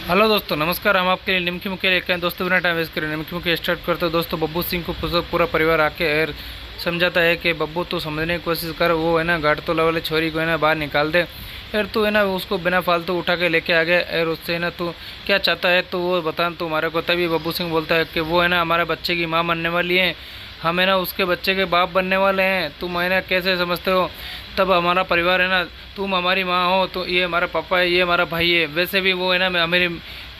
Hello दोस्तों, नमस्कार। हम आपके लिए निमकी मुखी लेकर आए दोस्तों। बिना टाइम वेस्ट करें निमकी मुखी स्टार्ट करते हो दोस्तों। बब्बू सिंह को पूरा परिवार आके और समझाता है कि बब्बू तू समझने की कोशिश कर, वो है ना घाटतोला वाले छोरी को है ना बाहर निकाल दे। और तू है ना उसको बिना फालतू उठा के लेके आ गया और उससे है ना तू क्या चाहता है तो वो बता तू हमारे को। तभी बब्बू सिंह बोलता है कि वो है ना हमारे बच्चे की माँ बनने वाली है, हम है ना उसके बच्चे के बाप बनने वाले हैं। तुम है ना कैसे समझते हो? तब हमारा परिवार है ना, तुम हमारी माँ हो तो ये हमारा पापा है, ये हमारा भाई है। वैसे भी वो है ना मेरी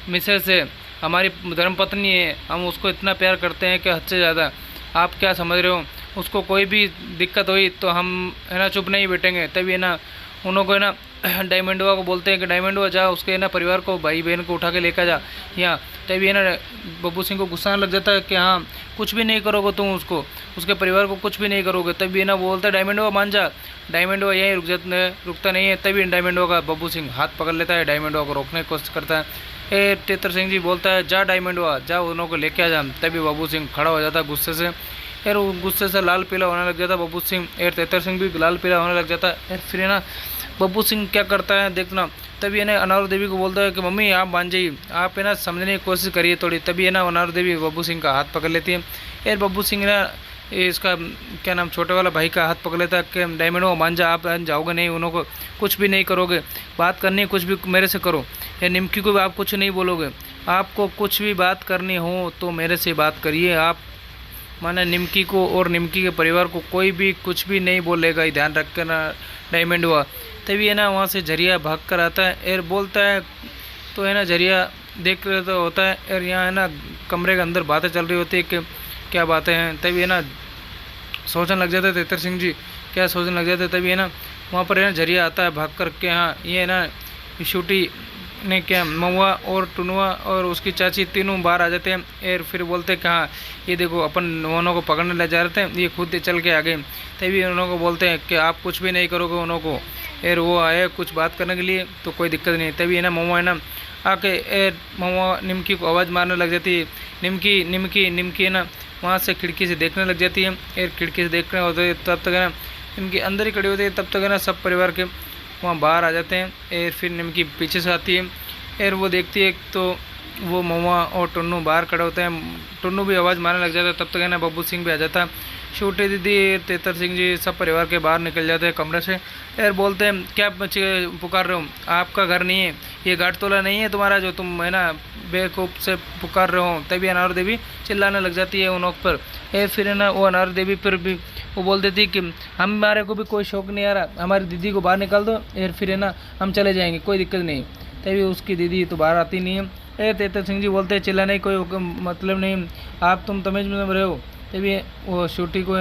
मिसेस है, हमारी धर्मपत्नी है। हम उसको इतना प्यार करते हैं कि हद से ज़्यादा। आप क्या समझ रहे हो? उसको कोई भी दिक्कत हुई तो हम है ना चुप नहीं बैठेंगे। तभी है ना उनको है ना डायमंडवा को बोलते हैं कि डायमंडवा जा उसके है ना परिवार को, भाई बहन को उठा के लेकर जा यहाँ। तभी है ना बब्बू सिंह को गुस्सा आने लग जाता है कि हाँ कुछ भी नहीं करोगे तुम उसको, उसके परिवार को कुछ भी नहीं करोगे। तभी है ना वो बोलता है डायमंडवा मान जा। डायमंडवा यहीं रुकता नहीं है। तभी डायमंडवा का बब्बू सिंह हाथ पकड़ लेता है, डायमंडवा को रोकने की कोशिश करता है। तेतर सिंह जी बोलता है जा डायमंडवा जा, उन्हों को लेके आ जा। तभी बब्बू सिंह खड़ा हो जाता है गुस्से से। फिर वो गुस्से से लाल पीला होने लग जाता है बब्बू सिंह। और तेतर सिंह भी लाल पीला होने लग जाता है। फिर है ना बब्बू सिंह क्या करता है देखना। तभी है ना अनार देवी को बोलता है कि मम्मी आप मान जाइए, आप है ना समझने की कोशिश करिए थोड़ी। तभी है ना अनार देवी बब्बू सिंह का हाथ पकड़ लेती है। यार बब्बू सिंह ना इसका क्या नाम छोटे वाला भाई का हाथ पकड़ लेता है कि डायमंड वो मान जा, आप जाओगे नहीं, उन्होंने कुछ भी नहीं करोगे, बात करनी कुछ भी मेरे से करो। या निमकी को भी आप कुछ नहीं बोलोगे, आपको कुछ भी बात करनी हो तो मेरे से बात करिए। आप माने निमकी को और निमकी के परिवार को कोई भी कुछ भी नहीं बोलेगा, ये ध्यान रख कर ना डायमंड हुआ। तभी है ना वहाँ से झरिया भाग कर आता है और बोलता है तो है ना झरिया देख रहे तो होता है। और यहाँ है ना कमरे के अंदर बातें चल रही होती है कि क्या बातें हैं। तभी है ना सोचने लग जाते तेतर सिंह जी, क्या सोचने लग जाते। तभी है ना वहाँ पर है ना झरिया आता है भाग कर के। हाँ ये है ना शूटी ने क्या महुआ और टुनुआ और उसकी चाची तीनों बाहर आ जाते हैं। और फिर बोलते हैं कि हाँ ये देखो अपन उन्हों को पकड़ने ले जा रहे थे, ये खुद चल के आ गए। तभी उन्हों को बोलते हैं कि आप कुछ भी नहीं करोगे उन्हों को। और वो आए कुछ बात करने के लिए तो कोई दिक्कत नहीं। तभी है ना महुआ है ना आके महुआ निमकी को आवाज़ मारने लग जाती है, निमकी निमकी निमकी है ना वहाँ से खिड़की से देखने लग जाती है। और खिड़की से देखने होते तब तक है ना इनके अंदर ही खड़ी होती है। तब तक है ना सब परिवार के वहाँ बाहर आ जाते हैं। और फिर निमकी पीछे से आती है और वो देखती है तो वो महुआ और टुन्नू बाहर खड़े होते हैं। टुन्नू भी आवाज़ मारने लग जाता है। तब तक है ना बब्बू सिंह भी आ जाता है। छोटी दीदी तेतर सिंह जी सब परिवार के बाहर निकल जाते हैं कमरे से। और बोलते हैं क्या बच्चे पुकार रहे हो, आपका घर नहीं है, ये घाटतोला नहीं है तुम्हारा जो तुम है ना बेवकूफ़ से पुकार रहे हो। तभी अनार देवी चिल्लाने लग जाती है उन पर। फिर है ना वो अनार देवी फिर भी वो बोल देती कि हमारे को भी कोई शौक नहीं आ रहा, हमारी दीदी को बाहर निकाल दो और फिर है ना हम चले जाएंगे, कोई दिक्कत नहीं। तभी उसकी दीदी तो बाहर आती नहीं है। तेतर सिंह जी बोलते हैं चिल्लाने की कोई मतलब नहीं, आप तुम तमीज में रहे हो। तभी वो शूटी को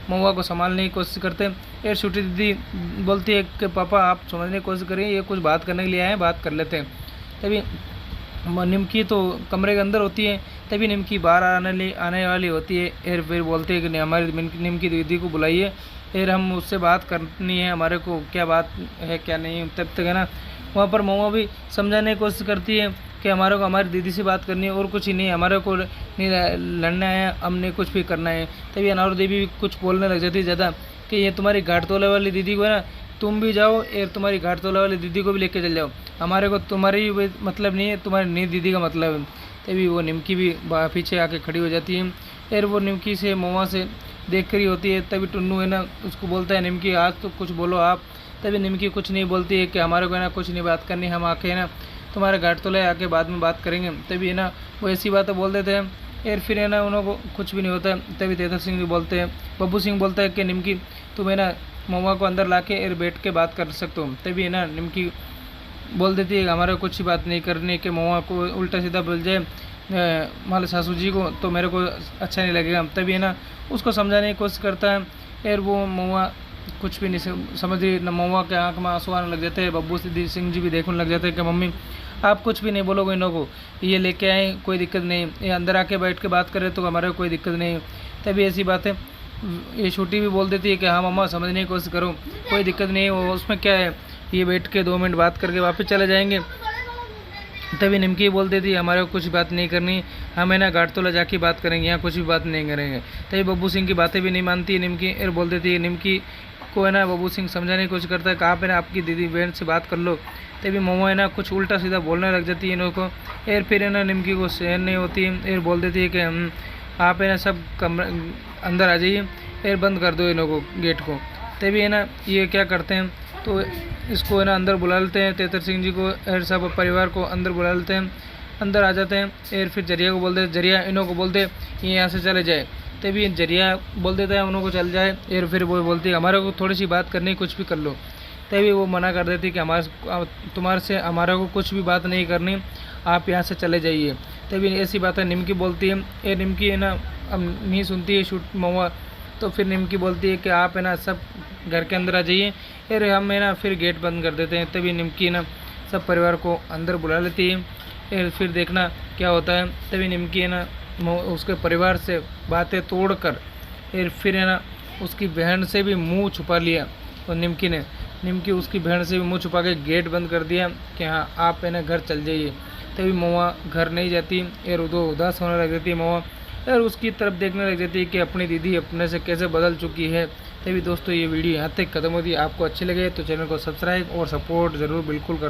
महुआ को संभालने की कोशिश करते हैं। और शूटी दीदी बोलती है कि पापा आप समझने की कोशिश करिए, ये कुछ बात करने के लिए आए हैं, बात कर लेते हैं। तभी निमकी तो कमरे के अंदर होती है। तभी निमकी बाहर आने वाली होती है। और फिर बोलते हैं कि हमारी निमकी दीदी को बुलाइए और हम उससे बात करनी है, हमारे को क्या बात है क्या नहीं। तब तक है ना वहाँ पर महुआ भी समझाने की कोशिश करती है कि हमारे को हमारी दीदी से बात करनी है और कुछ ही नहीं, हमारे को नहीं लड़ना है, हमने कुछ भी करना है। तभी अनार देवी भी कुछ बोलने लग जाती है ज़्यादा कि ये तुम्हारी घाटतोले वाली दीदी को है ना तुम भी जाओ और तुम्हारी घाटतोला वाली दीदी को भी लेके चल जाओ, हमारे को तुम्हारी मतलब नहीं है, तुम्हारी नई दीदी का मतलब है। तभी वो निमकी भी पीछे आके खड़ी हो जाती है। और वो निमकी से महुआ से देख रही होती है। तभी टुन्नू है ना उसको बोलता है निमकी आज तो कुछ बोलो आप। तभी निमकी कुछ नहीं बोलती है कि हमारे को है ना कुछ नहीं बात करनी, हम आके है ना तुम्हारे घाटतोले आके बाद में बात करेंगे। तभी है ना वो ऐसी बातें बोल देते हैं। और फिर है ना उन्हों को कुछ भी नहीं होता है। तभी तेतर सिंह भी बोलते हैं, बब्बू सिंह बोलता है कि निमकी तुम है ना महुआ को अंदर ला के और बैठ के बात कर सकते हो। तभी है ना निमकी बोल देती है हमारे को कुछ बात नहीं करनी कि महुआ को उल्टा सीधा बोल जाए हमारे सासू जी को तो मेरे को अच्छा नहीं लगेगा। तभी है ना उसको समझाने की कोशिश करता है। और वो महुआ कुछ भी नहीं समझ रही न, महुआ के आँख में आंसू आने लग जाते हैं। बब्बू सिंह जी भी देखने लग जाते हैं कि मम्मी आप कुछ भी नहीं बोलोगे इन्हों को, ये लेके आए कोई दिक्कत नहीं, ये अंदर आके बैठ के बात करे तो हमारे कोई दिक्कत नहीं। तभी ऐसी बातें ये छोटी भी बोल देती है कि हाँ मम्मा समझने की कोशिश करो, कोई दिक्कत नहीं है, वो उसमें क्या है, ये बैठ के 2 मिनट बात करके वापस चले जाएंगे। तभी निमकी बोल देती है हमारे को कुछ बात नहीं करनी, हम है ना घाटतोला जाके बात करेंगे, यहाँ कुछ भी बात नहीं करेंगे। तभी बब्बू सिंह की बातें भी नहीं मानती है निमकी और बोल देती है निमकी को है ना बब्बू सिंह समझाने की कोशिश करता है कि आप है ना आपकी दीदी बहन से बात कर लो तभी मोमो है ना कुछ उल्टा सीधा बोलने लग जाती है इन्हों को। और फिर है ना निमकी को सहन नहीं होती और बोल देती है कि आप है ना सब कमरे अंदर आ जाइए और बंद कर दो इन्हों को गेट को। तभी है ना ये क्या करते हैं, तो इसको है ना अंदर बुला लेते हैं, तेतर सिंह जी को और सब परिवार को अंदर बुला लेते हैं। अंदर आ जाते हैं और फिर जरिया को बोलते हैं, जरिया इन्हों को बोलते ये यहाँ से चले जाए। तभी जरिया बोल देता है उन्हों को चल जाए और फिर वो बोलती है हमारे को थोड़ी सी बात करनी, कुछ भी कर लो। तभी वो मना कर देती कि तुम्हारे से हमारे को कुछ भी बात नहीं करनी, आप यहाँ से चले जाइए। तभी ऐसी बातें निमकी बोलती है। ये निमकी है ना अब नहीं सुनती है शूट मोमा, तो फिर निमकी बोलती है कि आप है ना सब घर के अंदर आ जाइए और हम है ना फिर गेट बंद कर देते हैं। तभी निमकी ना सब परिवार को अंदर बुला लेती है और फिर देखना क्या होता है। तभी निमकी है ना उसके परिवार से बातें तोड़कर और फिर है ना उसकी बहन से भी मुंह छुपा लिया। और निमकी उसकी बहन से भी मुंह छुपा के गेट बंद कर दिया कि हाँ आप है ना घर चल जाइए। तभी महुआ घर नहीं जाती और उदास होने लग जाती है महुआ और उसकी तरफ देखने लग जाती है कि अपनी दीदी अपने से कैसे बदल चुकी है। तभी दोस्तों ये वीडियो यहाँ तक खत्म होती है। आपको अच्छी लगे तो चैनल को सब्सक्राइब और सपोर्ट ज़रूर बिल्कुल कर।